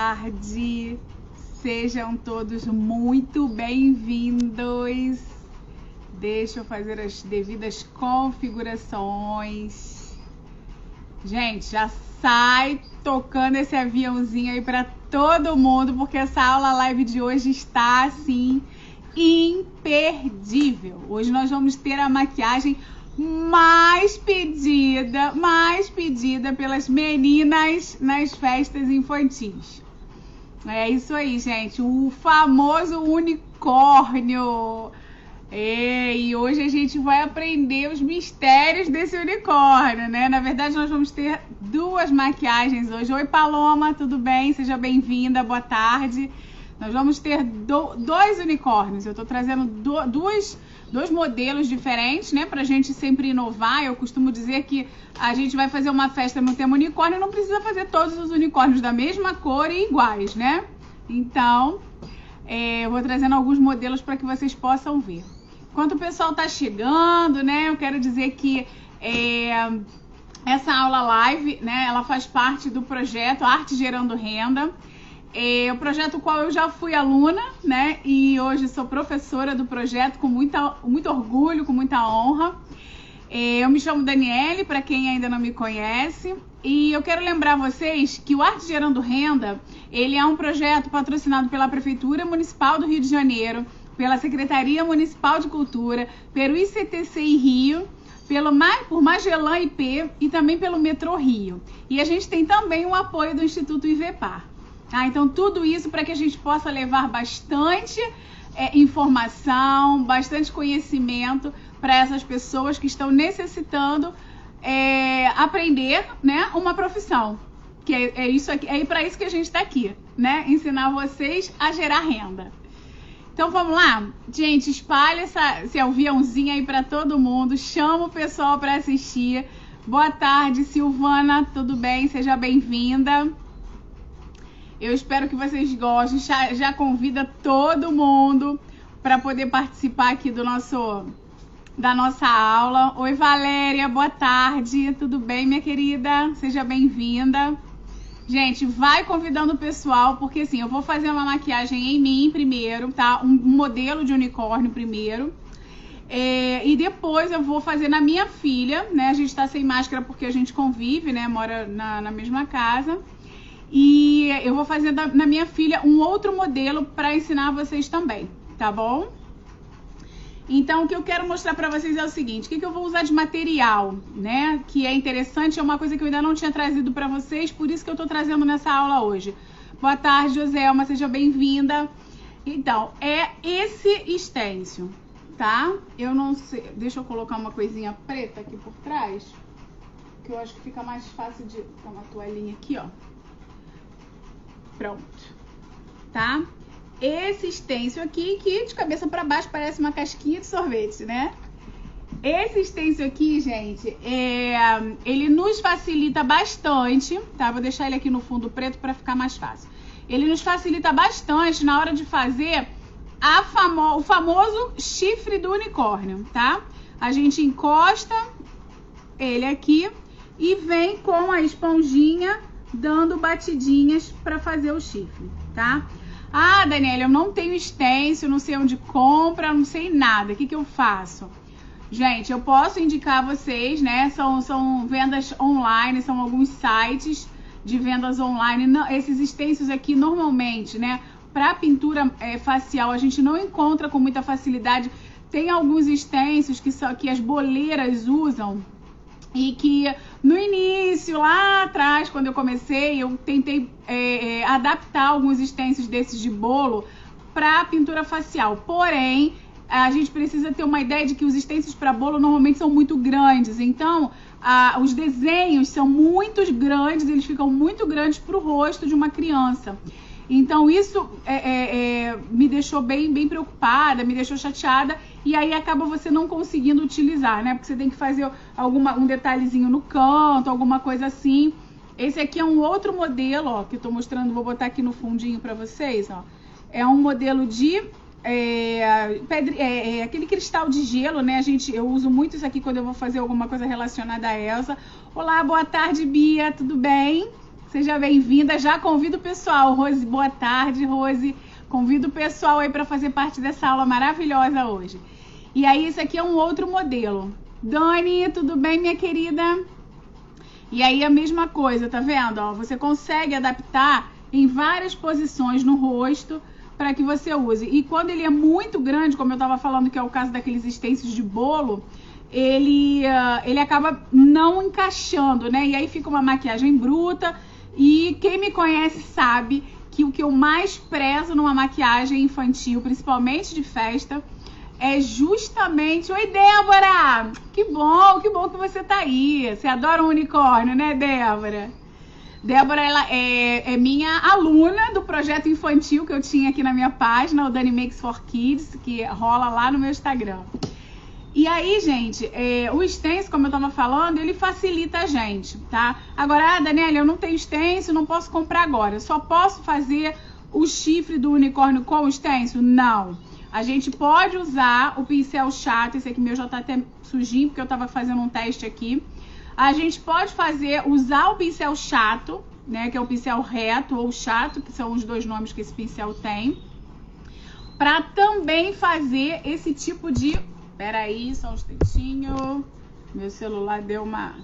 tarde. Sejam todos muito bem-vindos. Deixa eu fazer as devidas configurações. Gente, já sai tocando esse aviãozinho aí para todo mundo, porque essa aula live de hoje está assim imperdível. Hoje nós vamos ter a maquiagem mais pedida pelas meninas nas festas infantis. É isso aí, gente, o famoso unicórnio. E hoje a gente vai aprender os mistérios desse unicórnio, né? Na verdade, nós vamos ter duas maquiagens hoje. Oi, Paloma, tudo bem? Seja bem-vinda, boa tarde. Nós vamos ter dois unicórnios. Eu tô trazendo dois modelos diferentes, né? Pra gente sempre inovar. Eu costumo dizer que a gente vai fazer uma festa no tema unicórnio, não precisa fazer todos os unicórnios da mesma cor e iguais, né? Então, eu vou trazendo alguns modelos para que vocês possam ver. Enquanto o pessoal tá chegando, né? Eu quero dizer que essa aula live, né? Ela faz parte do projeto Arte Gerando Renda. O projeto qual eu já fui aluna, né? E hoje sou professora do projeto com muito orgulho, com muita honra. Eu me chamo Daniele, para quem ainda não me conhece. E eu quero lembrar vocês que o Arte Gerando Renda, ele é um projeto patrocinado pela Prefeitura Municipal do Rio de Janeiro, pela Secretaria Municipal de Cultura, pelo ICTCI Rio, por Magellan IP e também pelo Metrô Rio. E a gente tem também o apoio do Instituto IVEPAR. Então tudo isso para que a gente possa levar bastante informação, bastante conhecimento para essas pessoas que estão necessitando aprender, né, uma profissão. Que é isso aqui, para isso que a gente está aqui, né? Ensinar vocês a gerar renda. Então vamos lá? Gente, espalha esse aviãozinho aí para todo mundo, chama o pessoal para assistir. Boa tarde, Silvana, tudo bem? Seja bem-vinda. Eu espero que vocês gostem. Já convida todo mundo para poder participar aqui da nossa aula. Oi, Valéria, boa tarde. Tudo bem, minha querida? Seja bem-vinda. Gente, vai convidando o pessoal, porque assim, eu vou fazer uma maquiagem em mim primeiro, tá? Um modelo de unicórnio primeiro. E depois eu vou fazer na minha filha, né? A gente tá sem máscara porque a gente convive, né? Mora na mesma casa. E eu vou fazer na minha filha um outro modelo para ensinar vocês também, tá bom? Então, o que eu quero mostrar para vocês é o seguinte, o que eu vou usar de material, né? Que é interessante, é uma coisa que eu ainda não tinha trazido para vocês, por isso que eu tô trazendo nessa aula hoje. Boa tarde, Joselma, seja bem-vinda. Então, é esse stencil, tá? Eu não sei, deixa eu colocar uma coisinha preta aqui por trás, que eu acho que fica mais fácil de... Tá uma toalhinha aqui, ó. Pronto, tá? Esse stencil aqui, que de cabeça para baixo parece uma casquinha de sorvete, né? Esse stencil aqui, gente, ele nos facilita bastante, tá? Vou deixar ele aqui no fundo preto para ficar mais fácil. Ele nos facilita bastante na hora de fazer o famoso chifre do unicórnio, tá? A gente encosta ele aqui e vem com a esponjinha dando batidinhas para fazer o chifre, tá? Ah, Daniela, eu não tenho stencil, não sei onde compra, não sei nada. O que eu faço? Gente, eu posso indicar a vocês, né? São vendas online, são alguns sites de vendas online. Não, esses stencils aqui, normalmente, né? Para pintura facial, a gente não encontra com muita facilidade. Tem alguns stencils que as boleiras usam. E que no início, lá atrás, quando eu comecei, eu tentei adaptar alguns stencils desses de bolo para pintura facial. Porém, a gente precisa ter uma ideia de que os stencils para bolo normalmente são muito grandes. Então, os desenhos são muito grandes, eles ficam muito grandes para o rosto de uma criança. Então isso me deixou bem preocupada, me deixou chateada, e aí acaba você não conseguindo utilizar, né? Porque você tem que fazer um detalhezinho no canto, alguma coisa assim. Esse aqui é um outro modelo, ó, que eu tô mostrando, vou botar aqui no fundinho pra vocês, ó. É um modelo de aquele cristal de gelo, né? Eu uso muito isso aqui quando eu vou fazer alguma coisa relacionada a Elsa. Olá, boa tarde, Bia, tudo bem? Seja bem-vinda. Já convido o pessoal. Rose, boa tarde, Rose. Convido o pessoal aí para fazer parte dessa aula maravilhosa hoje. E aí, esse aqui é um outro modelo. Dani, tudo bem, minha querida? E aí, a mesma coisa, tá vendo? Ó, você consegue adaptar em várias posições no rosto para que você use. E quando ele é muito grande, como eu estava falando, que é o caso daqueles stencils de bolo, ele acaba não encaixando, né? E aí fica uma maquiagem bruta. E quem me conhece sabe que o que eu mais prezo numa maquiagem infantil, principalmente de festa, é justamente... Oi, Débora! Que bom que você tá aí. Você adora um unicórnio, né, Débora? Débora, ela é minha aluna do projeto infantil que eu tinha aqui na minha página, o Dani Makes for Kids, que rola lá no meu Instagram. E aí, gente, o stencil, como eu tava falando, ele facilita a gente, tá? Agora, Daniela, eu não tenho stencil, não posso comprar agora. Eu só posso fazer o chifre do unicórnio com o stencil? Não. A gente pode usar o pincel chato, esse aqui meu já tá até sujinho, porque eu tava fazendo um teste aqui. A gente pode usar o pincel chato, né, que é o pincel reto ou chato, que são os dois nomes que esse pincel tem, para também fazer esse tipo de... Peraí, só um instantinho. Meu celular deu uma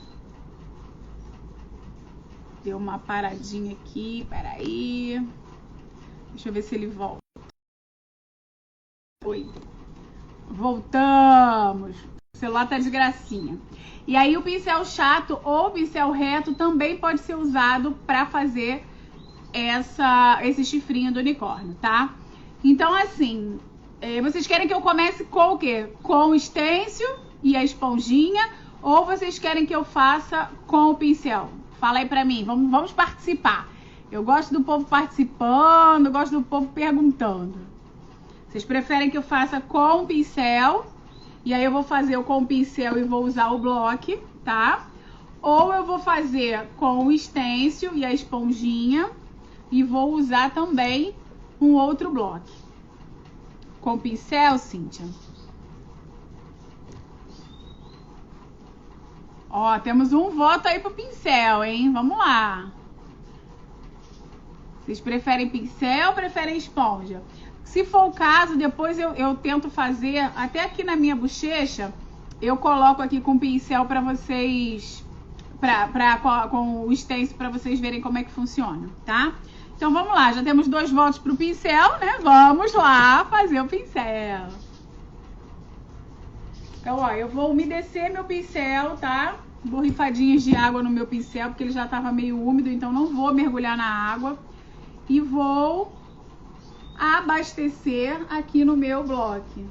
paradinha aqui, peraí. Deixa eu ver se ele volta. Oi. Voltamos. O celular tá de gracinha. E aí o pincel chato ou o pincel reto também pode ser usado para fazer esse chifrinho do unicórnio, tá? Então, assim, vocês querem que eu comece com o quê? Com o stencil e a esponjinha? Ou vocês querem que eu faça com o pincel? Fala aí pra mim, vamos participar. Eu gosto do povo participando, gosto do povo perguntando. Vocês preferem que eu faça com o pincel? E aí eu vou fazer com o pincel e vou usar o bloco, tá? Ou eu vou fazer com o stencil e a esponjinha e vou usar também um outro bloco. Com o pincel, Cíntia. Ó, temos um voto aí pro pincel, hein? Vamos lá. Vocês preferem pincel ou preferem esponja? Se for o caso, depois eu tento fazer, até aqui na minha bochecha, eu coloco aqui com o pincel para vocês, com o stencil para vocês verem como é que funciona, tá? Então vamos lá, já temos 2 votos pro pincel, né? Vamos lá fazer o pincel. Então, ó, eu vou umedecer meu pincel, tá? Borrifadinhas de água no meu pincel, porque ele já tava meio úmido, então não vou mergulhar na água. E vou abastecer aqui no meu bloco.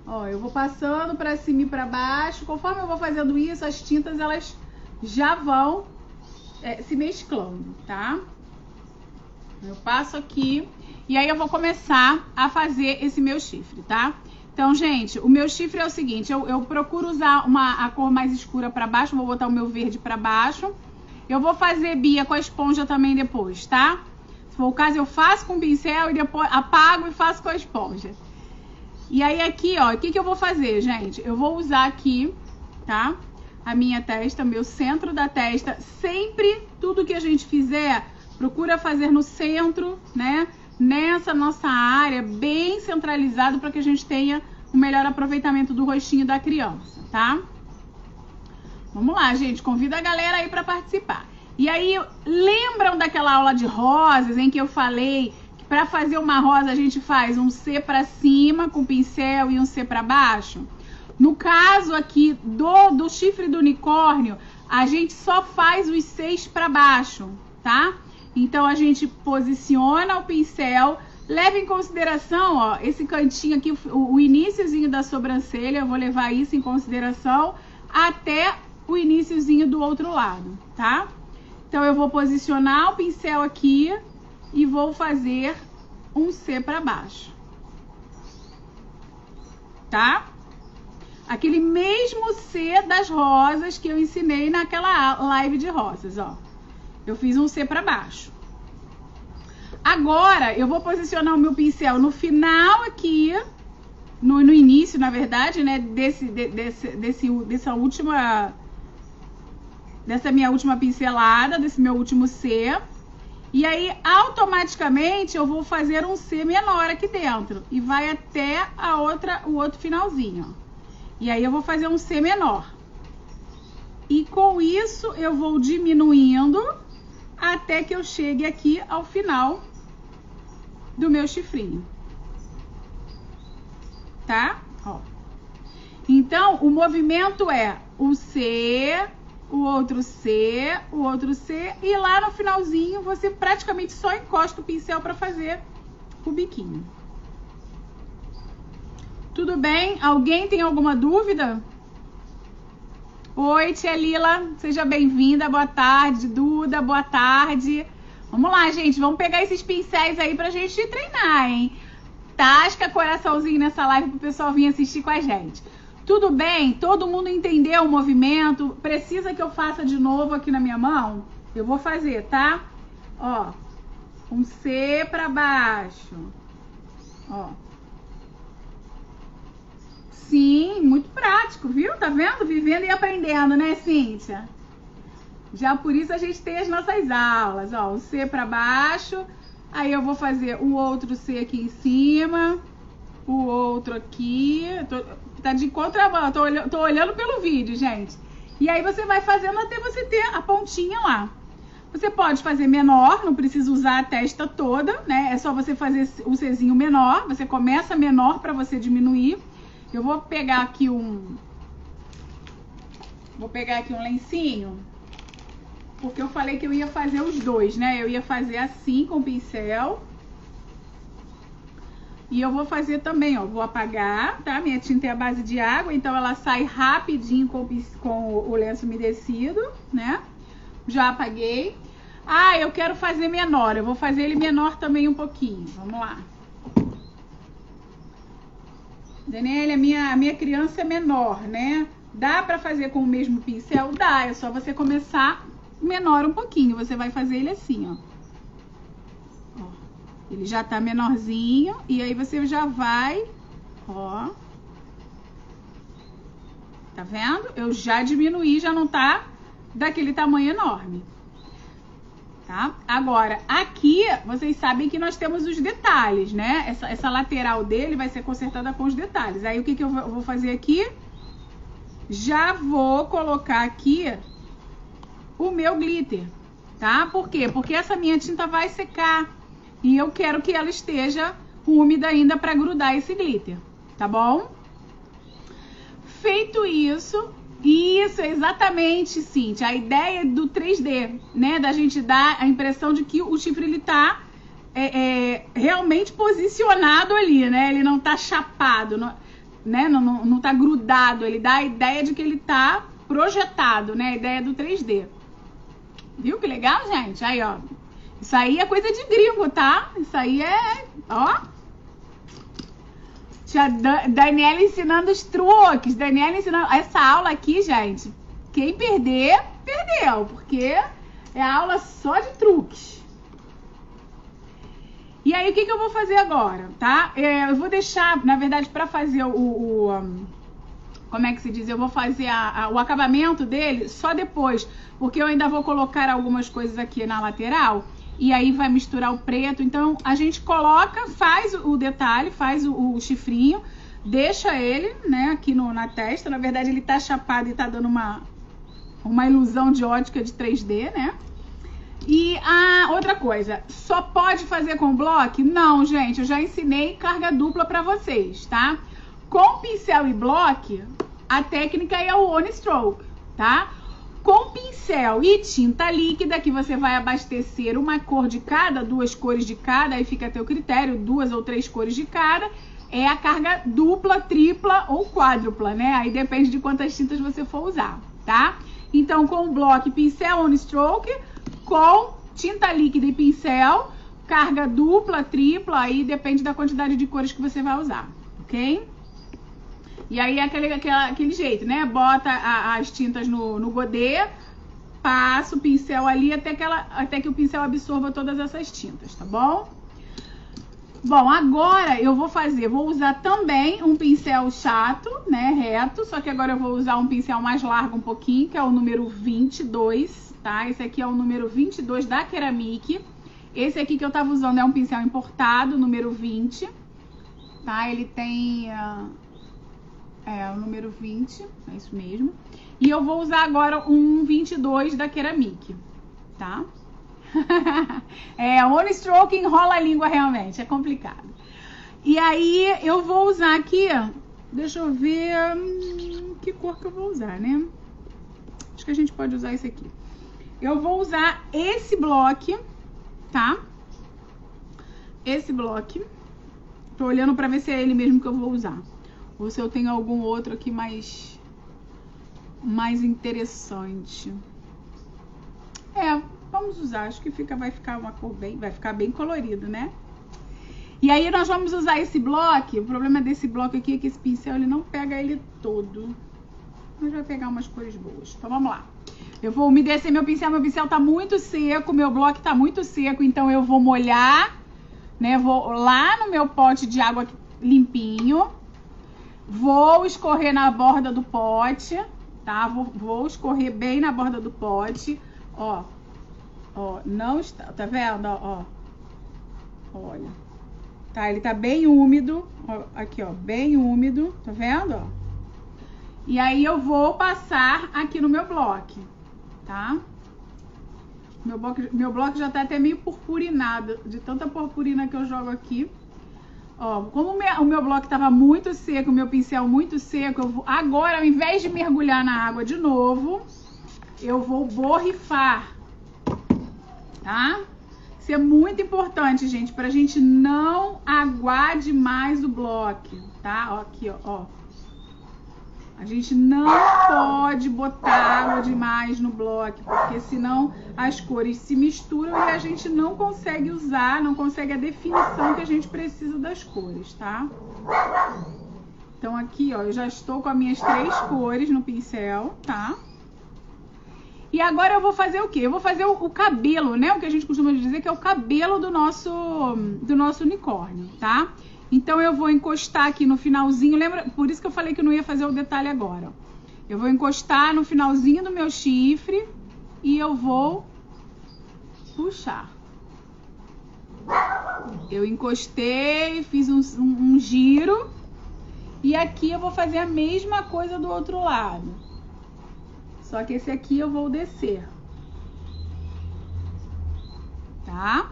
Ó, eu vou passando para cima e para baixo. Conforme eu vou fazendo isso, as tintas elas já vão se mesclando, tá? Eu passo aqui e aí eu vou começar a fazer esse meu chifre, tá? Então, gente, o meu chifre é o seguinte, eu procuro usar a cor mais escura para baixo, vou botar o meu verde para baixo. Eu vou fazer Bia com a esponja também depois, tá? Se for o caso, eu faço com o pincel e depois apago e faço com a esponja. E aí aqui, ó, o que eu vou fazer, gente? Eu vou usar aqui, tá? A minha testa, meu centro da testa. Sempre, tudo que a gente fizer, procura fazer no centro, né? Nessa nossa área, bem centralizado, para que a gente tenha um melhor aproveitamento do rostinho da criança, tá? Vamos lá, gente. Convida a galera aí para participar. E aí, lembram daquela aula de rosas em que eu falei que para fazer uma rosa a gente faz um C para cima com o pincel e um C para baixo? No caso aqui do chifre do unicórnio, a gente só faz os Cs para baixo, tá? Então a gente posiciona o pincel, leva em consideração, ó, esse cantinho aqui, o iniciozinho da sobrancelha, eu vou levar isso em consideração até o iniciozinho do outro lado, tá? Então eu vou posicionar o pincel aqui e vou fazer um C para baixo, tá? Aquele mesmo C das rosas que eu ensinei naquela live de rosas, ó. Eu fiz um C para baixo. Agora eu vou posicionar o meu pincel no final aqui, no início, na verdade, né, dessa última dessa minha última pincelada, desse meu último C. E aí, automaticamente, eu vou fazer um C menor aqui dentro. E vai até o outro finalzinho, ó. E aí, eu vou fazer um C menor. E com isso, eu vou diminuindo até que eu chegue aqui ao final do meu chifrinho. Tá? Ó. Então, o movimento é o C, o outro C, o outro C, e lá no finalzinho você praticamente só encosta o pincel para fazer o biquinho. Tudo bem? Alguém tem alguma dúvida? Oi, tia Lila, seja bem-vinda, boa tarde. Duda, boa tarde. Vamos lá, gente, vamos pegar esses pincéis aí pra gente treinar, hein? Tasca coraçãozinho nessa live pro pessoal vir assistir com a gente. Tudo bem? Todo mundo entendeu o movimento? Precisa que eu faça de novo aqui na minha mão? Eu vou fazer, tá? Ó, um C pra baixo. Ó. Sim, muito prático, viu? Tá vendo? Vivendo e aprendendo, né, Cíntia? Já por isso a gente tem as nossas aulas. Ó, um C pra baixo. Aí eu vou fazer o outro C aqui em cima. O outro aqui. Tá de contramão, tô olhando pelo vídeo, gente. E aí você vai fazendo até você ter a pontinha lá. Você pode fazer menor, não precisa usar a testa toda, né? É só você fazer o Czinho menor. Você começa menor pra você diminuir. Eu vou pegar aqui um lencinho, porque eu falei que eu ia fazer os dois, né? Eu ia fazer assim com o pincel. E eu vou fazer também, ó, vou apagar, tá? Minha tinta é a base de água, então ela sai rapidinho com o lenço umedecido, né? Já apaguei. Ah, eu quero fazer menor, eu vou fazer ele menor também um pouquinho, vamos lá. Daniela, a minha criança é menor, né? Dá pra fazer com o mesmo pincel? Dá, é só você começar menor um pouquinho, você vai fazer ele assim, ó. Ele já tá menorzinho e aí você já vai, ó. Tá vendo? Eu já diminuí, já não tá daquele tamanho enorme. Tá? Agora, aqui, vocês sabem que nós temos os detalhes, né? Essa lateral dele vai ser consertada com os detalhes. Aí, o que eu vou fazer aqui? Já vou colocar aqui o meu glitter, tá? Por quê? Porque essa minha tinta vai secar. E eu quero que ela esteja úmida ainda para grudar esse glitter, tá bom? Feito isso, exatamente, Cíntia, a ideia do 3D, né? Da gente dar a impressão de que o chifre, ele tá realmente posicionado ali, né? Ele não tá chapado, né? Não tá grudado, ele dá a ideia de que ele tá projetado, né? A ideia do 3D. Viu que legal, gente? Aí, ó. Isso aí é coisa de gringo, tá? Isso aí é, ó. Tia Daniela ensinando os truques. Daniela ensinando. Essa aula aqui, gente, quem perder, perdeu. Porque é aula só de truques. E aí, o que eu vou fazer agora, tá? Eu vou deixar, na verdade, pra fazer como é que se diz? Eu vou fazer o acabamento dele só depois. Porque eu ainda vou colocar algumas coisas aqui na lateral. E aí vai misturar o preto. Então a gente coloca, faz o detalhe, faz o chifrinho, deixa ele, né, aqui na testa. Na verdade ele tá chapado e tá dando uma ilusão de ótica de 3D, né? E a outra coisa, só pode fazer com bloco? Não, gente, eu já ensinei carga dupla pra vocês, tá? Com pincel e bloco, a técnica é o One Stroke, tá? Com pincel e tinta líquida, que você vai abastecer uma cor de cada, 2 cores de cada, aí fica a teu critério, 2 ou 3 cores de cada, é a carga dupla, tripla ou quádrupla, né? Aí depende de quantas tintas você for usar, tá? Então, com bloco e pincel on stroke, com tinta líquida e pincel, carga dupla, tripla, aí depende da quantidade de cores que você vai usar, ok? E aí é aquele jeito, né? Bota as tintas no godê, passa o pincel ali até que o pincel absorva todas essas tintas, tá bom? Bom, agora eu vou usar também um pincel chato, né, reto, só que agora eu vou usar um pincel mais largo um pouquinho, que é o número 22, tá? Esse aqui é o número 22 da Ceramic. Esse aqui que eu tava usando é um pincel importado, número 20, tá? Ele tem o número 20, é isso mesmo. E eu vou usar agora um 22 da Ceramic, tá? One stroke enrola a língua realmente, é complicado. E aí eu vou usar aqui, deixa eu ver que cor que eu vou usar, né? Acho que a gente pode usar esse aqui. Eu vou usar esse bloco, tá? Esse bloco. Tô olhando pra ver se é ele mesmo que eu vou usar. Ou se eu tenho algum outro aqui mais interessante. Vamos usar, acho que vai ficar uma cor vai ficar bem colorido, né? E aí nós vamos usar esse bloco. O problema desse bloco aqui é que esse pincel ele não pega ele todo. Mas vai pegar umas cores boas. Então vamos lá. Eu vou umedecer meu pincel tá muito seco, meu bloco tá muito seco, então eu vou molhar, né? Vou lá no meu pote de água limpinho. Vou escorrer na borda do pote, tá? Vou escorrer bem na borda do pote, ó. Ó, não está, tá vendo? Ó, olha. Tá, ele tá bem úmido, ó, aqui, ó, bem úmido, tá vendo? Ó. E aí eu vou passar aqui no meu bloco, tá? Meu bloco já tá até meio purpurinado, de tanta purpurina que eu jogo aqui. Ó, como o meu bloco tava muito seco, o meu pincel muito seco, agora, ao invés de mergulhar na água de novo, eu vou borrifar. Tá? Isso é muito importante, gente, pra gente não aguar demais o bloco, tá? Ó, aqui, ó. A gente não pode botar água demais no bloco, porque senão as cores se misturam e a gente não consegue usar, não consegue a definição que a gente precisa das cores, tá? Então aqui, ó, eu já estou com as minhas 3 cores no pincel, tá? E agora eu vou fazer o quê? Eu vou fazer o cabelo, né? O que a gente costuma dizer que é o cabelo do nosso unicórnio, tá? Então eu vou encostar aqui no finalzinho, lembra? Por isso que eu falei que eu não ia fazer o detalhe agora. Eu vou encostar no finalzinho do meu chifre e eu vou puxar. Eu encostei, fiz um giro e aqui eu vou fazer a mesma coisa do outro lado. Só que esse aqui eu vou descer, tá?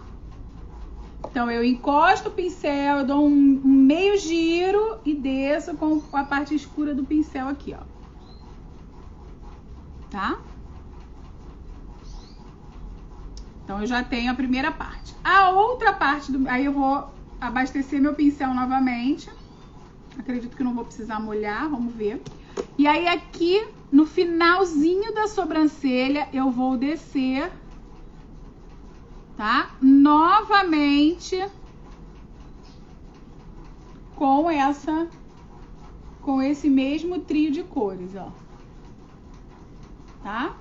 Então eu encosto o pincel, eu dou um meio giro e desço com a parte escura do pincel aqui, ó. Tá? Então eu já tenho a primeira parte. A outra parte, aí eu vou abastecer meu pincel novamente. Acredito que não vou precisar molhar, vamos ver. E aí aqui no finalzinho da sobrancelha eu vou descer, tá? Novamente com esse mesmo trio de cores, ó. Tá?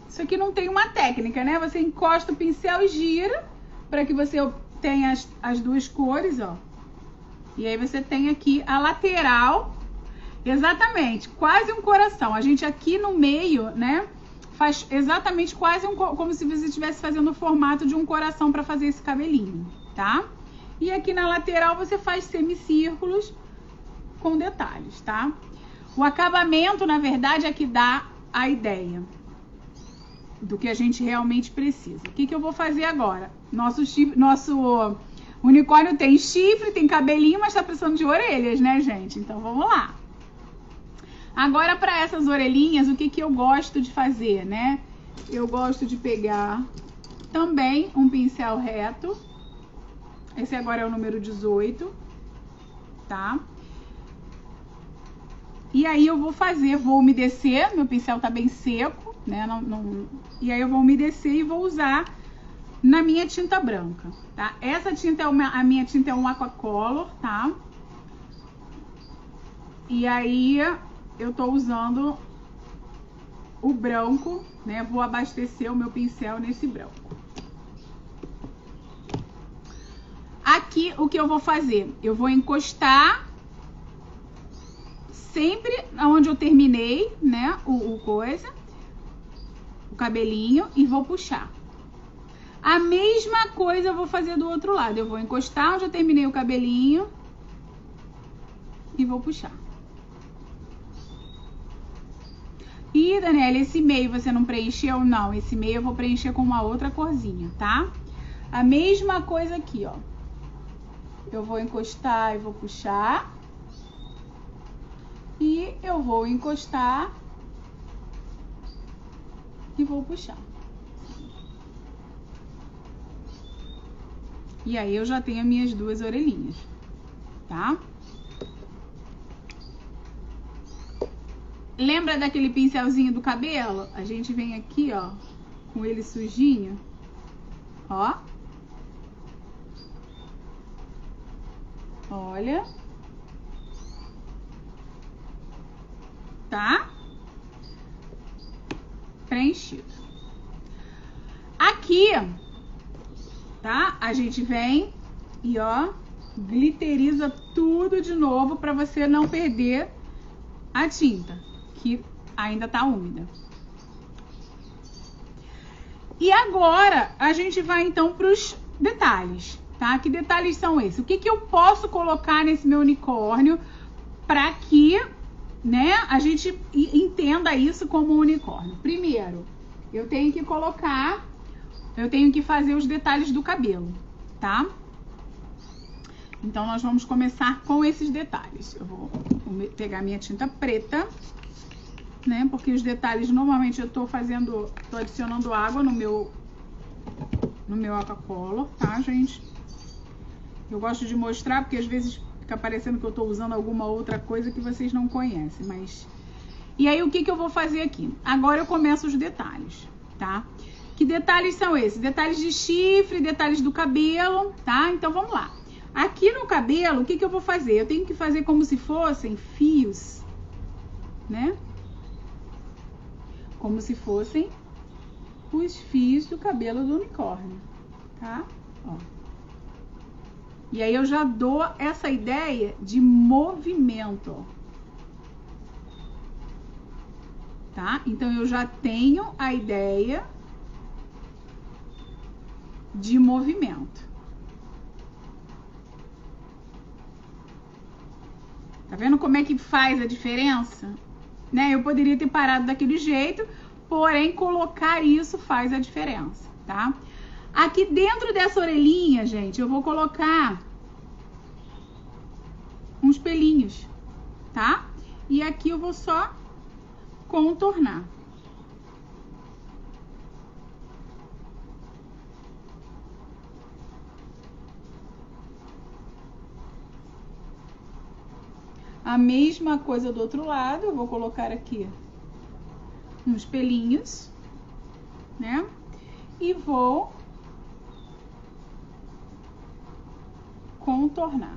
Isso aqui não tem uma técnica, né? Você encosta o pincel e gira para que você tenha as 2 cores, ó. E aí você tem aqui a lateral, exatamente, quase um coração. A gente aqui no meio, né, faz exatamente quase como se você estivesse fazendo o formato de um coração para fazer esse cabelinho, tá? E aqui na lateral você faz semicírculos com detalhes, tá? O acabamento, na verdade, é que dá a ideia do que a gente realmente precisa. O que eu vou fazer agora? Nosso unicórnio tem chifre, tem cabelinho, mas tá precisando de orelhas, né, gente? Então vamos lá. Agora, para essas orelhinhas, o que eu gosto de fazer, né? Eu gosto de pegar também um pincel reto. Esse agora é o número 18, tá? E aí eu vou umedecer, meu pincel tá bem seco, né? E aí eu vou umedecer e vou usar na minha tinta branca, tá? Essa tinta a minha tinta é um Aquacolor, tá? E aí eu tô usando o branco, né? Vou abastecer o meu pincel nesse branco. Aqui, o que eu vou fazer? Eu vou encostar sempre onde eu terminei, né, o cabelinho, e vou puxar. A mesma coisa eu vou fazer do outro lado. Eu vou encostar onde eu terminei o cabelinho e vou puxar. E, Daniela, esse meio você não preencheu? Não, esse meio eu vou preencher com uma outra corzinha, tá? A mesma coisa aqui, ó. Eu vou encostar e vou puxar. E eu vou encostar e vou puxar. E aí eu já tenho as minhas duas orelhinhas, tá? Lembra daquele pincelzinho do cabelo? A gente vem aqui, ó, com ele sujinho, ó. Olha. Tá? Preenchido. Aqui, tá? A gente vem e, ó, gliteriza tudo de novo pra você não perder a tinta, que ainda tá úmida. E agora a gente vai então pros detalhes, tá? Que detalhes são esses? O que que eu posso colocar nesse meu unicórnio para que, né, a gente entenda isso como um unicórnio? Primeiro, eu tenho que fazer os detalhes do cabelo, tá? Então nós vamos começar com esses detalhes. Eu vou pegar minha tinta preta, né? Porque os detalhes normalmente eu tô adicionando água no meu aquacolor, tá, gente? Eu gosto de mostrar porque às vezes fica parecendo que eu tô usando alguma outra coisa que vocês não conhecem, mas... E aí o que que eu vou fazer aqui? Agora eu começo os detalhes, tá? Que detalhes são esses? Detalhes de chifre, detalhes do cabelo, tá? Então vamos lá. Aqui no cabelo, o que que eu vou fazer? Eu tenho que fazer como se fossem fios, né? Como se fossem os fios do cabelo do unicórnio, tá? Ó. E aí eu já dou essa ideia de movimento, ó. Tá? Então eu já tenho a ideia de movimento. Tá vendo como é que faz a diferença? Né? Eu poderia ter parado daquele jeito, porém colocar isso faz a diferença, tá? Aqui dentro dessa orelhinha, gente, eu vou colocar uns pelinhos, tá? E aqui eu vou só contornar. A mesma coisa do outro lado, eu vou colocar aqui uns pelinhos, né? E vou contornar.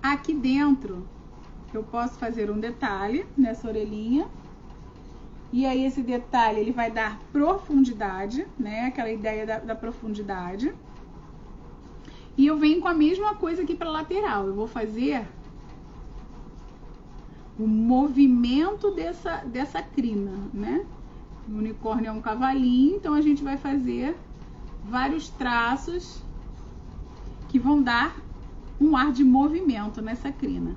Aqui dentro, eu posso fazer um detalhe nessa orelhinha. E aí esse detalhe, ele vai dar profundidade, né? Aquela ideia da profundidade. E eu venho com a mesma coisa aqui para lateral. Eu vou fazer o movimento dessa crina, né? O unicórnio é um cavalinho, então a gente vai fazer vários traços que vão dar um ar de movimento nessa crina.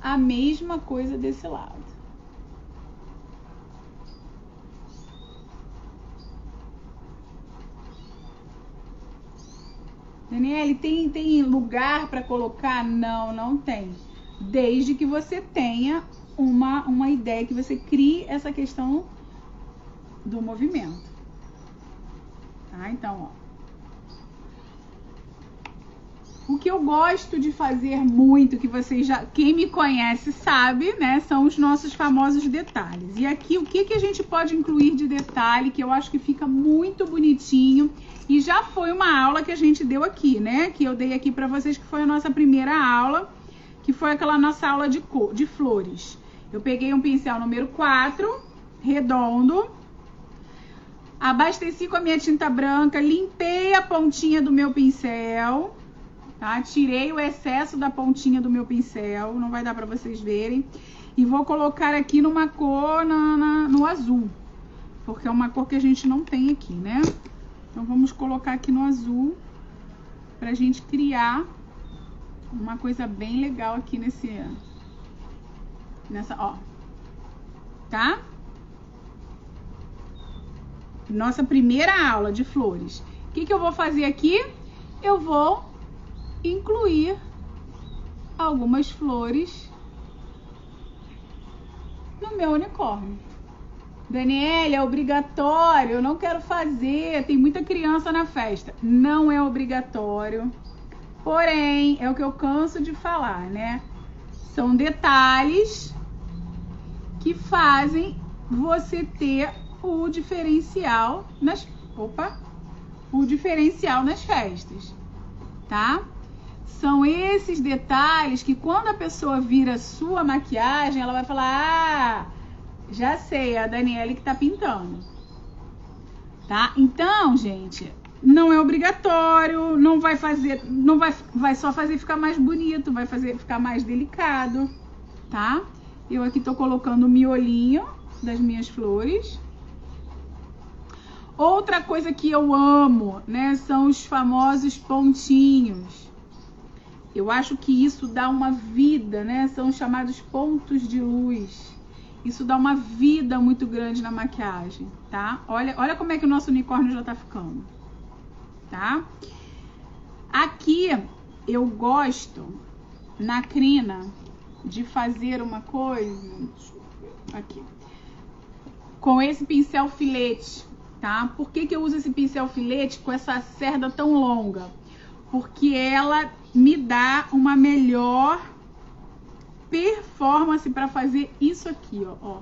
A mesma coisa desse lado. Daniele, tem lugar para colocar? Não, não tem. Desde que você tenha uma ideia, que você crie essa questão do movimento. Tá? Então, ó. O que eu gosto de fazer muito, que vocês já, quem me conhece sabe, né, são os nossos famosos detalhes. E aqui, o que a gente pode incluir de detalhe, que eu acho que fica muito bonitinho, e já foi uma aula que a gente deu aqui, né, que eu dei aqui pra vocês, que foi a nossa primeira aula, que foi aquela nossa aula de flores. Eu peguei um pincel número 4, redondo. Abasteci com a minha tinta branca, limpei a pontinha do meu pincel, tá? Tirei o excesso da pontinha do meu pincel, não vai dar pra vocês verem. E vou colocar aqui numa cor, no azul, porque é uma cor que a gente não tem aqui, né? Então vamos colocar aqui no azul, pra gente criar uma coisa bem legal aqui nessa, ó, tá? Nossa primeira aula de flores. O que eu vou fazer aqui? Eu vou incluir algumas flores no meu unicórnio. Daniela, é obrigatório, eu não quero fazer, tem muita criança na festa. Não é obrigatório, porém, é o que eu canso de falar, né? São detalhes que fazem você ter o diferencial nas festas, tá? São esses detalhes que quando a pessoa vira sua maquiagem, ela vai falar: ah, já sei, é a Daniele que tá pintando, tá? Então, gente, não é obrigatório, não vai fazer, vai só fazer ficar mais bonito, vai fazer ficar mais delicado, tá? Eu aqui tô colocando o miolinho das minhas flores. Outra coisa que eu amo, né, são os famosos pontinhos. Eu acho que isso dá uma vida, né? São os chamados pontos de luz. Isso dá uma vida muito grande na maquiagem, tá? Olha como é que o nosso unicórnio já tá ficando, tá? Aqui eu gosto, na crina, de fazer uma coisa, aqui, com esse pincel filete, tá? Por que eu uso esse pincel filete com essa cerda tão longa? Porque ela me dá uma melhor performance para fazer isso aqui, ó.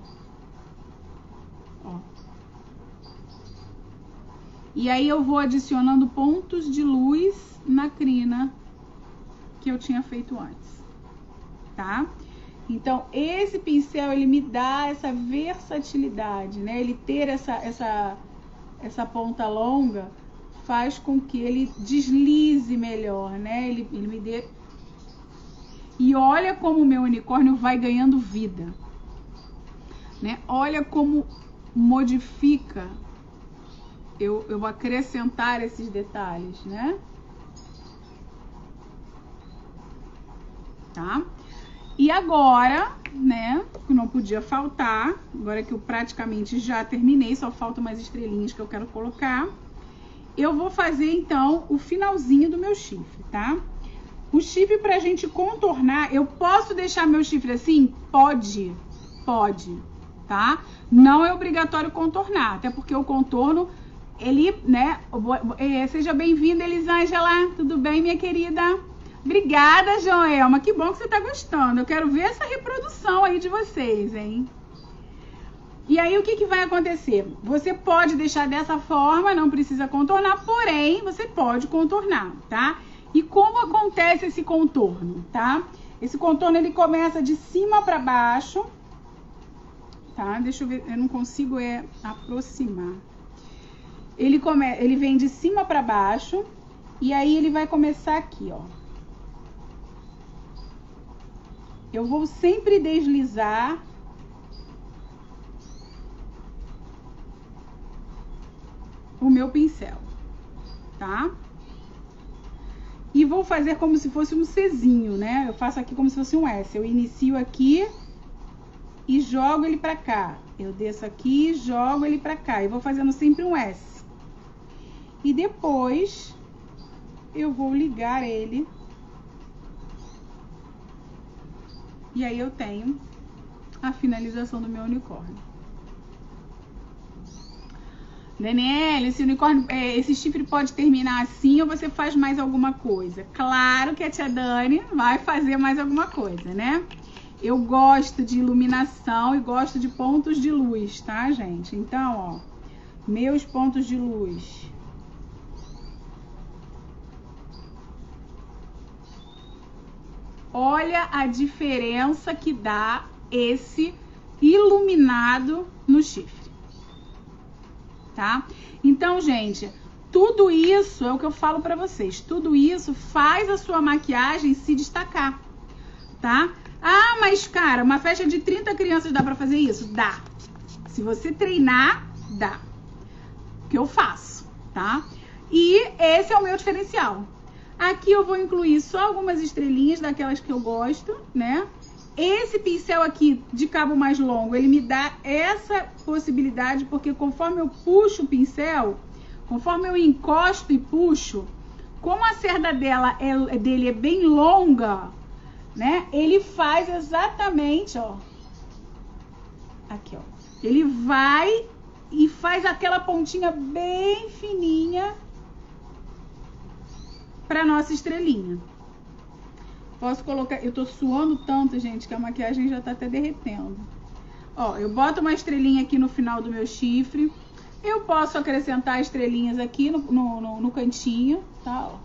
E aí eu vou adicionando pontos de luz na crina que eu tinha feito antes, tá? Então, esse pincel, ele me dá essa versatilidade, né? Ele ter essa ponta longa faz com que ele deslize melhor, né? Ele me dê... E olha como o meu unicórnio vai ganhando vida, né? Olha como modifica eu vou acrescentar esses detalhes, né? Tá? E agora, né, que não podia faltar, agora que eu praticamente já terminei, só faltam umas estrelinhas que eu quero colocar, eu vou fazer então o finalzinho do meu chifre, tá? O chifre, pra gente contornar, eu posso deixar meu chifre assim? Pode, tá? Não é obrigatório contornar, até porque o contorno, ele, né, seja bem-vinda, Elisângela, tudo bem, minha querida? Obrigada, Joelma, que bom que você tá gostando, eu quero ver essa reprodução aí de vocês, hein? E aí, o que vai acontecer? Você pode deixar dessa forma, não precisa contornar, porém, você pode contornar, tá? E como acontece esse contorno, tá? Esse contorno, ele começa de cima pra baixo, tá? Deixa eu ver, eu não consigo aproximar. Ele vem de cima pra baixo, e aí ele vai começar aqui, ó. Eu vou sempre deslizar o meu pincel, tá? E vou fazer como se fosse um Czinho, né? Eu faço aqui como se fosse um S. Eu inicio aqui e jogo ele pra cá. Eu desço aqui e jogo ele pra cá. E vou fazendo sempre um S. E depois eu vou ligar ele. E aí eu tenho a finalização do meu unicórnio. Daniela, esse chifre pode terminar assim ou você faz mais alguma coisa? Claro que a tia Dani vai fazer mais alguma coisa, né? Eu gosto de iluminação e gosto de pontos de luz, tá, gente? Então, ó, meus pontos de luz. Olha a diferença que dá esse iluminado no chifre, tá? Então, gente, tudo isso é o que eu falo pra vocês. Tudo isso faz a sua maquiagem se destacar, tá? Ah, mas cara, uma festa de 30 crianças dá pra fazer isso? Dá. Se você treinar, dá. Que eu faço, tá? E esse é o meu diferencial. Aqui eu vou incluir só algumas estrelinhas daquelas que eu gosto, né? Esse pincel aqui de cabo mais longo, ele me dá essa possibilidade, porque conforme eu puxo o pincel, conforme eu encosto e puxo, como a cerda dele é bem longa, né? Ele faz exatamente, ó. Aqui, ó. Ele vai e faz aquela pontinha bem fininha pra nossa estrelinha. Posso colocar... Eu tô suando tanto, gente, que a maquiagem já tá até derretendo. Ó, eu boto uma estrelinha aqui no final do meu chifre. Eu posso acrescentar estrelinhas aqui no cantinho, tá? Ó.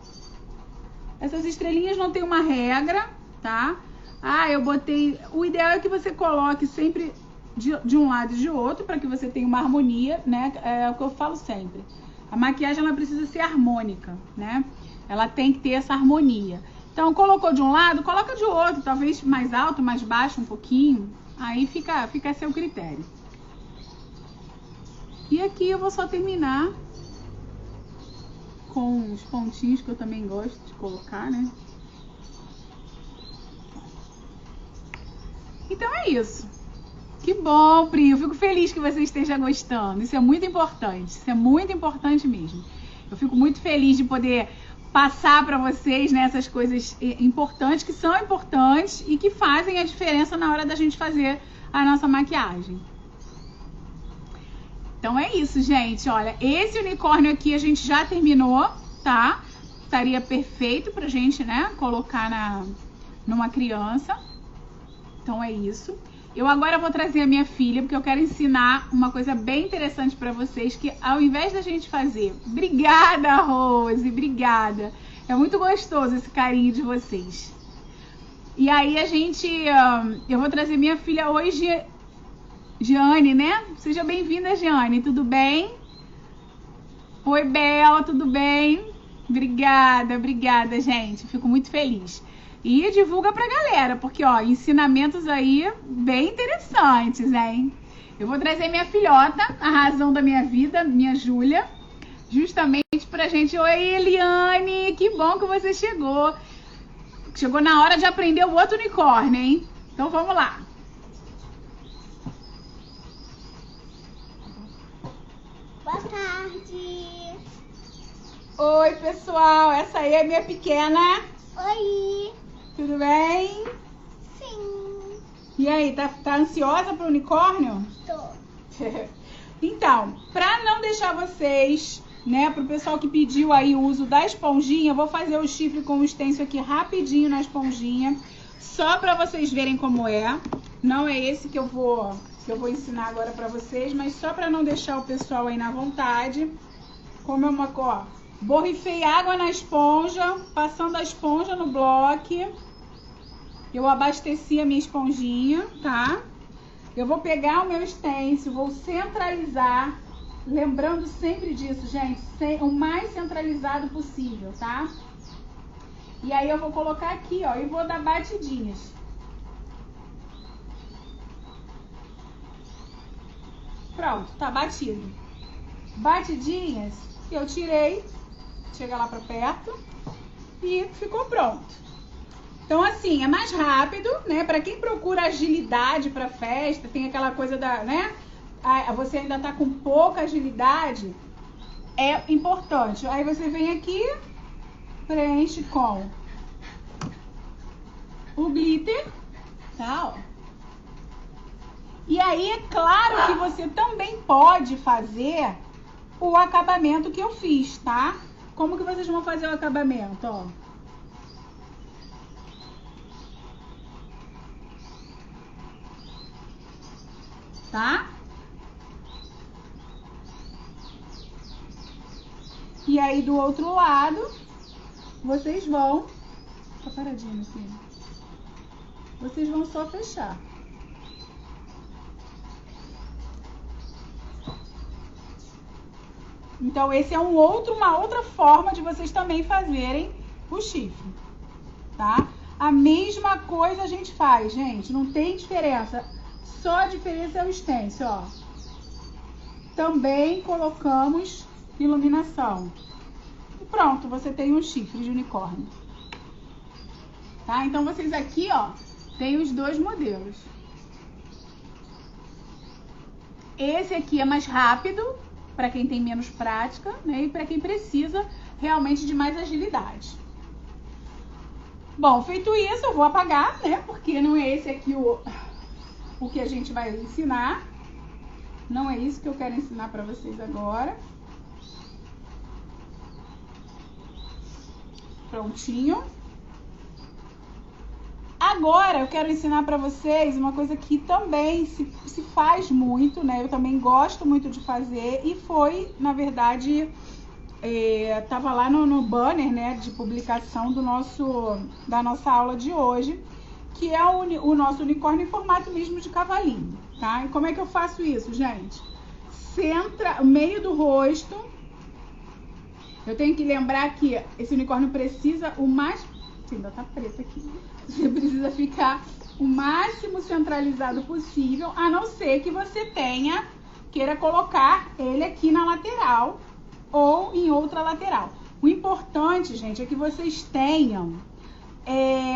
Essas estrelinhas não tem uma regra, tá? Ah, eu botei... O ideal é que você coloque sempre de um lado e de outro, para que você tenha uma harmonia, né? É o que eu falo sempre. A maquiagem, ela precisa ser harmônica, né? Ela tem que ter essa harmonia. Então, colocou de um lado, coloca de outro, talvez mais alto, mais baixo um pouquinho. Aí fica a seu critério. E aqui eu vou só terminar com os pontinhos que eu também gosto de colocar, né? Então é isso. Que bom, Pri. Eu fico feliz que você esteja gostando. Isso é muito importante. Isso é muito importante mesmo. Eu fico muito feliz de poder passar para vocês, né, essas coisas importantes, que são importantes e que fazem a diferença na hora da gente fazer a nossa maquiagem. Então é isso, gente. Olha, esse unicórnio aqui a gente já terminou, tá? Estaria perfeito pra gente, né, colocar numa criança. Então é isso. Eu agora vou trazer a minha filha, porque eu quero ensinar uma coisa bem interessante pra vocês, que ao invés da gente fazer... Obrigada, Rose, obrigada. É muito gostoso esse carinho de vocês. E aí a gente... eu vou trazer minha filha hoje, Giane, né? Seja bem-vinda, Giane, tudo bem? Oi, Bela, tudo bem? Obrigada, obrigada, gente. Fico muito feliz. E divulga pra galera, porque, ó, ensinamentos aí bem interessantes, hein? Eu vou trazer minha filhota, a razão da minha vida, minha Júlia, justamente pra gente... Oi, Eliane, que bom que você chegou. Chegou na hora de aprender o outro unicórnio, hein? Então vamos lá. Boa tarde. Oi, pessoal, essa aí é minha pequena. Oi. Tudo bem? Sim. E aí, tá ansiosa pro unicórnio? Tô. Então, pra não deixar vocês, né, pro pessoal que pediu aí o uso da esponjinha, eu vou fazer o chifre com o stencil aqui rapidinho na esponjinha, só pra vocês verem como é. Não é esse que eu vou ensinar agora pra vocês, mas só pra não deixar o pessoal aí na vontade. Como é uma cor... Borrifei água na esponja, passando a esponja no bloco. Eu abasteci a minha esponjinha, tá? Eu vou pegar o meu stencil, vou centralizar, lembrando sempre disso, gente, o mais centralizado possível, tá? E aí eu vou colocar aqui, ó, e vou dar batidinhas. Pronto, tá batido. Batidinhas, eu tirei. Chega lá pra perto e ficou pronto. Então assim, é mais rápido, né? Pra quem procura agilidade pra festa, tem aquela coisa da, né? Você ainda tá com pouca agilidade, é importante. Aí você vem aqui, preenche com o glitter, tá? Ó. E aí é claro que você também pode fazer o acabamento que eu fiz, tá? Como que vocês vão fazer o acabamento, ó? Tá? E aí do outro lado, vocês vão... Tá paradinho aqui. Vocês vão só fechar. Então esse é uma outra forma de vocês também fazerem o chifre, tá? A mesma coisa a gente faz, gente, não tem diferença. Só a diferença é o stencil, ó. Também colocamos iluminação. E pronto, você tem um chifre de unicórnio. Tá? Então vocês aqui, ó, tem os dois modelos. Esse aqui é mais rápido, para quem tem menos prática, né? E para quem precisa realmente de mais agilidade. Bom, feito isso, eu vou apagar, né? Porque não é esse aqui o que a gente vai ensinar. Não é isso que eu quero ensinar para vocês agora. Prontinho. Agora eu quero ensinar para vocês uma coisa que também se faz muito, né? Eu também gosto muito de fazer e foi, na verdade, tava lá no banner, né, de publicação da nossa aula de hoje, que é o nosso unicórnio em formato mesmo de cavalinho, tá? E como é que eu faço isso, gente? Centra o meio do rosto. Eu tenho que lembrar que esse unicórnio precisa o mais... Ainda tá preto aqui. Você precisa ficar o máximo centralizado possível, a não ser que você queira colocar ele aqui na lateral ou em outra lateral. O importante, gente, é que vocês tenham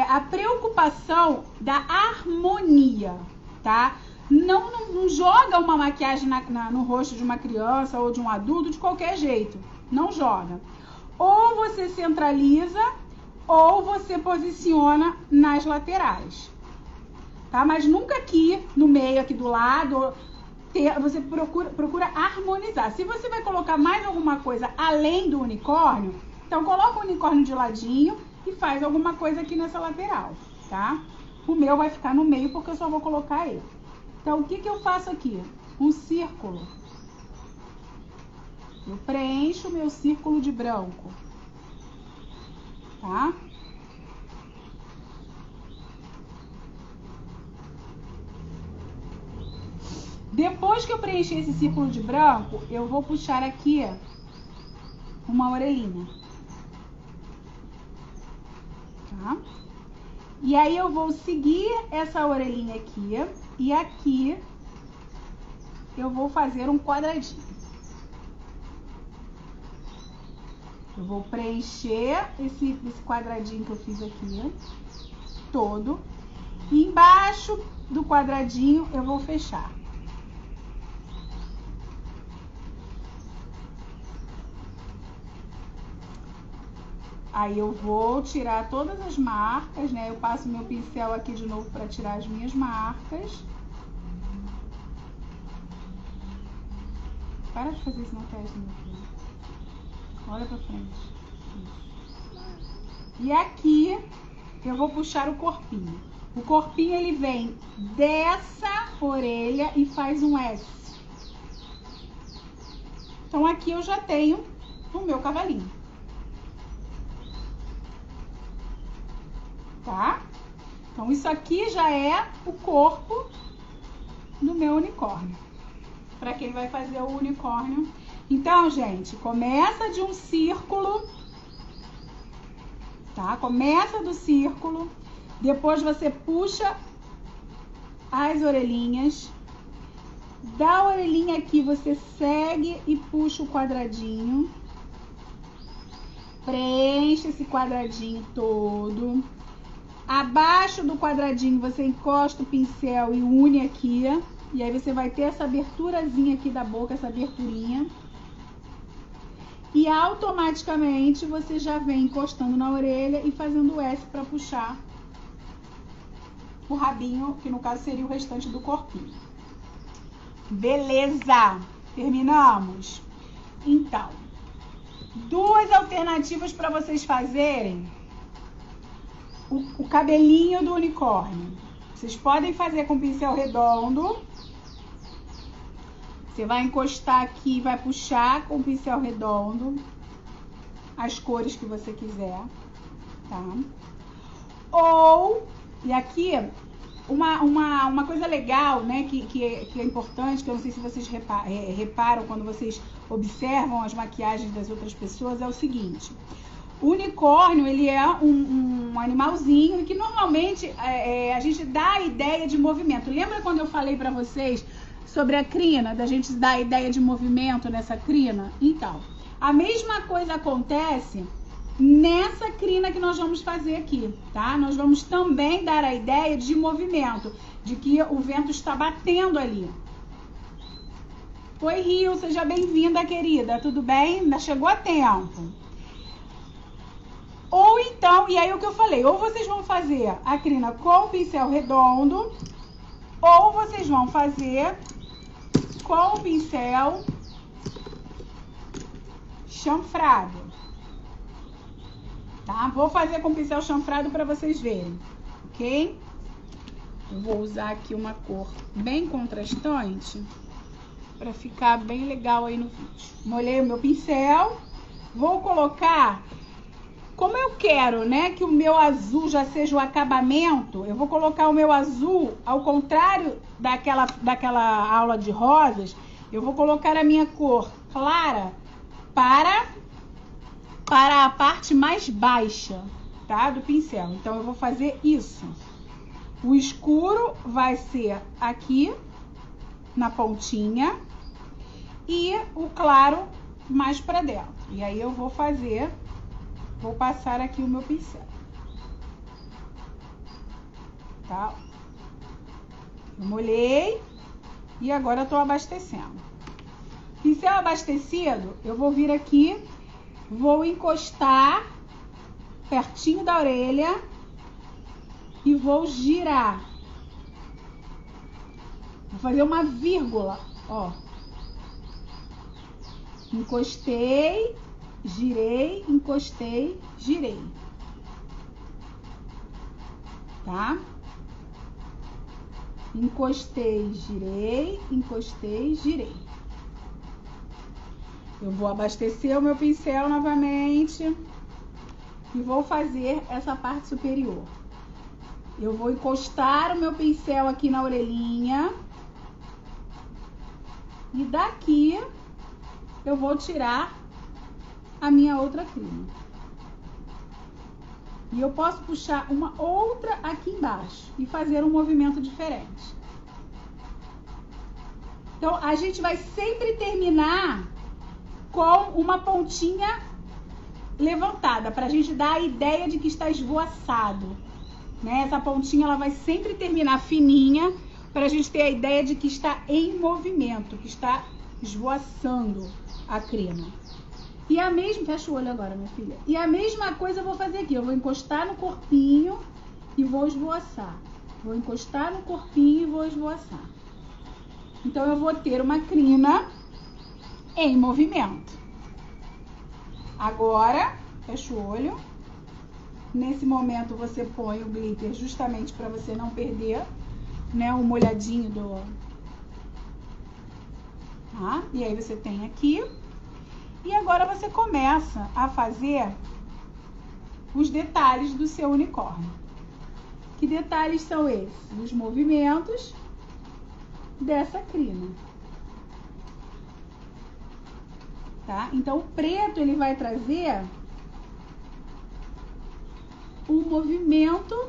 a preocupação da harmonia, tá? Não joga uma maquiagem no rosto de uma criança ou de um adulto de qualquer jeito. Não joga. Ou você centraliza ou você posiciona nas laterais, tá? Mas nunca aqui no meio, aqui do lado, você procura harmonizar. Se você vai colocar mais alguma coisa além do unicórnio, então coloca o unicórnio de ladinho e faz alguma coisa aqui nessa lateral, tá? O meu vai ficar no meio porque eu só vou colocar ele. Então o que eu faço aqui? Um círculo. Eu preencho o meu círculo de branco. Tá? Depois que eu preencher esse círculo de branco, eu vou puxar aqui uma orelhinha. Tá? E aí eu vou seguir essa orelhinha aqui e aqui eu vou fazer um quadradinho. Eu vou preencher esse quadradinho que eu fiz aqui, todo. E embaixo do quadradinho eu vou fechar. Aí eu vou tirar todas as marcas, né? Eu passo meu pincel aqui de novo para tirar as minhas marcas. Para de fazer isso na testa, meu filho. Olha pra frente. E aqui eu vou puxar o corpinho. O corpinho ele vem dessa orelha e faz um S. Então aqui eu já tenho o meu cavalinho. Tá? Então isso aqui já é o corpo do meu unicórnio. Para quem vai fazer o unicórnio. Então, gente, começa de um círculo, tá? Começa do círculo, depois você puxa as orelhinhas, da orelhinha aqui você segue e puxa o quadradinho, preenche esse quadradinho todo, abaixo do quadradinho você encosta o pincel e une aqui, e aí você vai ter essa aberturazinha aqui da boca, essa aberturinha. E automaticamente você já vem encostando na orelha e fazendo o S para puxar o rabinho, que no caso seria o restante do corpinho. Beleza! Terminamos? Então, duas alternativas para vocês fazerem o cabelinho do unicórnio. Vocês podem fazer com pincel redondo. Você vai encostar aqui e vai puxar com o pincel redondo as cores que você quiser, tá? Ou, e aqui uma coisa legal, né, que é importante, que eu não sei se vocês reparam quando vocês observam as maquiagens das outras pessoas, é o seguinte: o unicórnio, ele é um animalzinho que normalmente a gente dá a ideia de movimento. Lembra quando eu falei pra vocês sobre a crina, da gente dar a ideia de movimento nessa crina? Então, a mesma coisa acontece nessa crina que nós vamos fazer aqui, tá? Nós vamos também dar a ideia de movimento, de que o vento está batendo ali. Oi, Rio, seja bem-vinda, querida. Tudo bem? Ainda chegou a tempo. Ou então, e aí o que eu falei, ou vocês vão fazer a crina com o pincel redondo, ou vocês vão fazer com o pincel chanfrado. Tá? Vou fazer com o pincel chanfrado para vocês verem, ok? Eu vou usar aqui uma cor bem contrastante para ficar bem legal aí no vídeo. Molhei o meu pincel, vou colocar, como eu quero, né, que o meu azul já seja o acabamento, eu vou colocar o meu azul, ao contrário daquela aula de rosas, eu vou colocar a minha cor clara para a parte mais baixa, tá, do pincel. Então eu vou fazer isso. O escuro vai ser aqui na pontinha e o claro mais para dentro. E aí eu vou passar aqui o meu pincel, tá? Eu molhei e agora eu tô abastecendo. Pincel abastecido, eu vou vir aqui, vou encostar pertinho da orelha e vou girar. Vou fazer uma vírgula, ó. Encostei, girei, encostei, girei. Tá? Encostei, girei, encostei, girei. Eu vou abastecer o meu pincel novamente e vou fazer essa parte superior. Eu vou encostar o meu pincel aqui na orelhinha e daqui eu vou tirar a minha outra crina. E eu posso puxar uma outra aqui embaixo e fazer um movimento diferente. Então, a gente vai sempre terminar com uma pontinha levantada, para a gente dar a ideia de que está esvoaçado, né? Essa pontinha ela vai sempre terminar fininha, para a gente ter a ideia de que está em movimento, que está esvoaçando a crina. E a mesma, fecha o olho agora, minha filha. E a mesma coisa eu vou fazer aqui. Eu vou encostar no corpinho e vou esvoaçar. Vou encostar no corpinho e vou esvoaçar. Então eu vou ter uma crina em movimento. Agora, fecha o olho. Nesse momento você põe o glitter justamente para você não perder, né, o molhadinho do... Tá? E aí você tem aqui. E agora você começa a fazer os detalhes do seu unicórnio. Que detalhes são esses? Os movimentos dessa crina. Tá? Então, o preto, ele vai trazer o movimento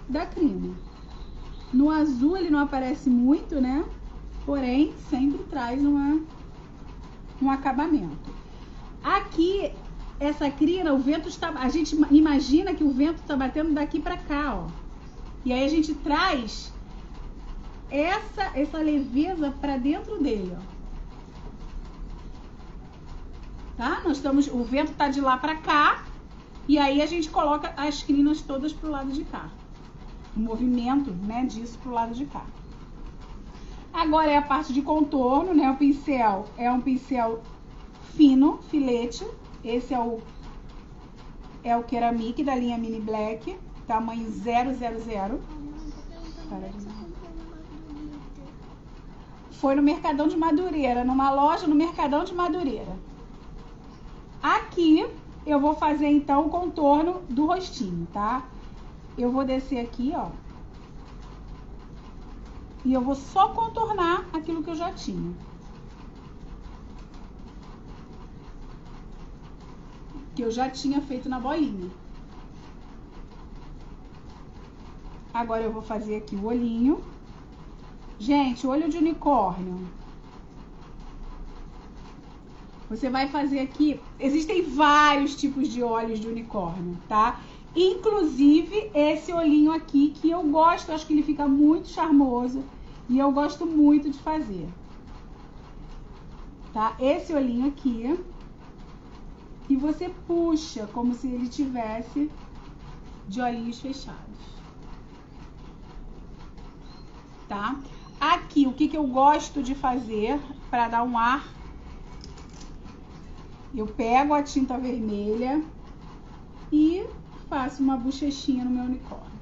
da crina. No azul, ele não aparece muito, né? Porém, sempre traz um acabamento. Aqui, essa crina, o vento está... A gente imagina que o vento está batendo daqui para cá, ó. E aí a gente traz essa leveza para dentro dele, ó. Tá? O vento tá de lá para cá e aí a gente coloca as crinas todas pro lado de cá. O movimento, né, disso pro lado de cá. Agora é a parte de contorno, né? O pincel é um pincel fino, filete. Esse é o Ceramic da linha Mini Black, tamanho 000. Foi no Mercadão de Madureira, numa loja no Mercadão de Madureira. Aqui eu vou fazer então o contorno do rostinho, tá? Eu vou descer aqui, ó, E eu vou só contornar aquilo que eu já tinha. Que eu já tinha feito na bolinha. Agora eu vou fazer aqui o olhinho. Gente, olho de unicórnio. Você vai fazer aqui... Existem vários tipos de olhos de unicórnio, tá? Inclusive esse olhinho aqui, que eu gosto, acho que ele fica muito charmoso. E eu gosto muito de fazer. Tá? Esse olhinho aqui. E você puxa como se ele tivesse de olhinhos fechados. Tá? Aqui, o que eu gosto de fazer para dar um ar? Eu pego a tinta vermelha e faço uma bochechinha no meu unicórnio.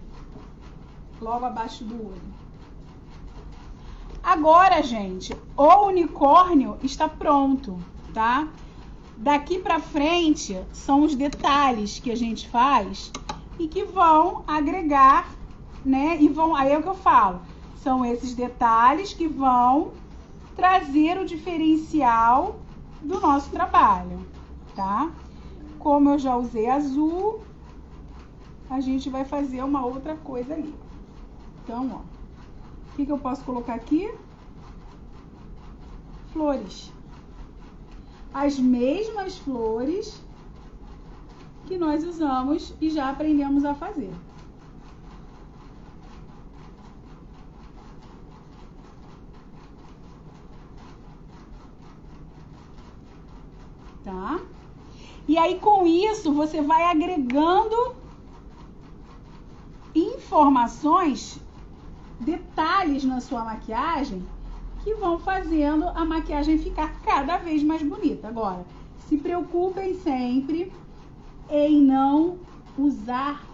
Logo abaixo do olho. Agora, gente, o unicórnio está pronto, tá? Daqui pra frente são os detalhes que a gente faz e que vão agregar, né? E vão, aí é o que eu falo, são esses detalhes que vão trazer o diferencial do nosso trabalho, tá? Como eu já usei azul, a gente vai fazer uma outra coisa ali. Então, ó, o que eu posso colocar aqui? Flores. As mesmas flores que nós usamos e já aprendemos a fazer. Tá? E aí, com isso, você vai agregando informações, detalhes na sua maquiagem que vão fazendo a maquiagem ficar cada vez mais bonita. Agora, se preocupem sempre em não usar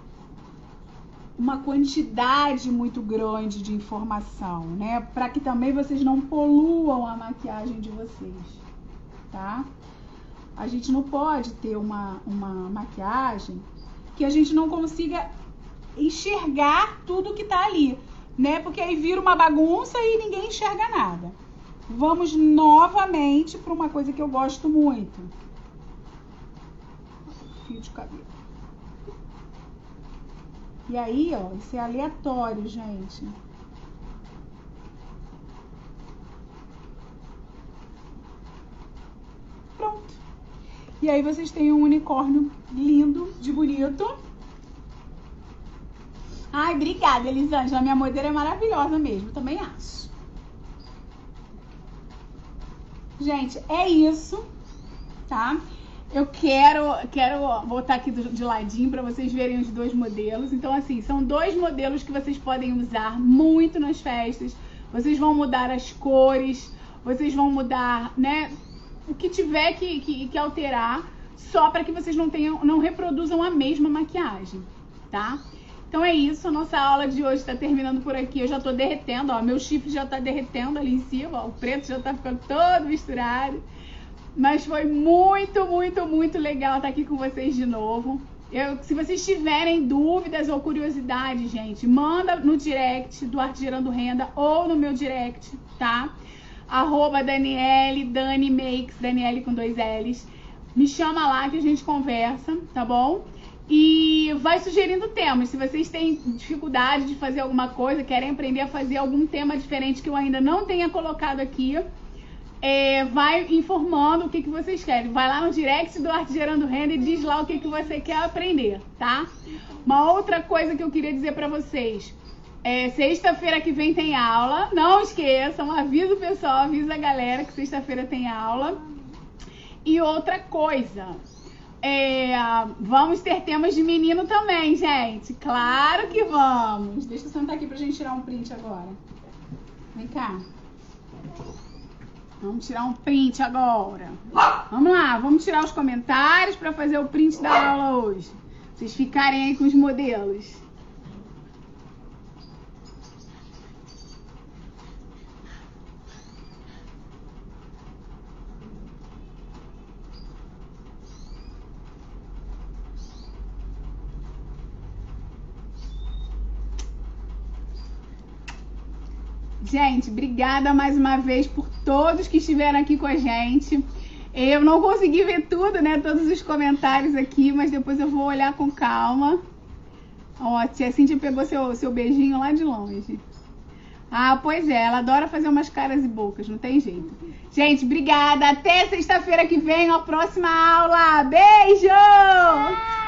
uma quantidade muito grande de informação, né? Para que também vocês não poluam a maquiagem de vocês, tá? A gente não pode ter uma maquiagem que a gente não consiga enxergar tudo que tá ali, né? Porque aí vira uma bagunça e ninguém enxerga nada. Vamos novamente para uma coisa que eu gosto muito. Fio de cabelo. E aí, ó, isso é aleatório, gente. Pronto. E aí vocês têm um unicórnio lindo, de bonito. Ai, obrigada, Elisângela. Minha modelo é maravilhosa mesmo, também acho. Gente, é isso, tá? Eu quero botar aqui de ladinho para vocês verem os dois modelos. Então, assim, são dois modelos que vocês podem usar muito nas festas. Vocês vão mudar as cores, vocês vão mudar, né, o que tiver que alterar, só para que vocês não reproduzam a mesma maquiagem, tá? Então é isso, a nossa aula de hoje está terminando por aqui. Eu já tô derretendo, ó, meu chifre já tá derretendo ali em cima, ó, o preto já tá ficando todo misturado. Mas foi muito, muito, muito legal estar aqui com vocês de novo. Se vocês tiverem dúvidas ou curiosidade, gente, manda no direct do Arte Gerando Renda ou no meu direct, tá? @Daniele, Dani Makes, Daniele com 2 L's. Me chama lá que a gente conversa, tá bom? E vai sugerindo temas. Se vocês têm dificuldade de fazer alguma coisa, querem aprender a fazer algum tema diferente que eu ainda não tenha colocado aqui, vai informando o que vocês querem. Vai lá no direct do Arte Gerando Renda e diz lá o que você quer aprender, tá? Uma outra coisa que eu queria dizer pra vocês. Sexta-feira que vem tem aula. Não esqueçam, avisa o pessoal, avisa a galera que sexta-feira tem aula. E outra coisa, vamos ter temas de menino também, gente. Claro que vamos. Deixa eu sentar aqui pra gente tirar um print agora. Vem cá. Vamos tirar um print agora. Vamos lá, vamos tirar os comentários pra fazer o print da aula hoje. Vocês ficarem aí com os modelos. Gente, obrigada mais uma vez por todos que estiveram aqui com a gente. Eu não consegui ver tudo, né? Todos os comentários aqui, mas depois eu vou olhar com calma. Ó, a tia Cíntia pegou seu beijinho lá de longe. Ah, pois é, ela adora fazer umas caras e bocas, não tem jeito. Gente, obrigada. Até sexta-feira que vem, a próxima aula. Beijo!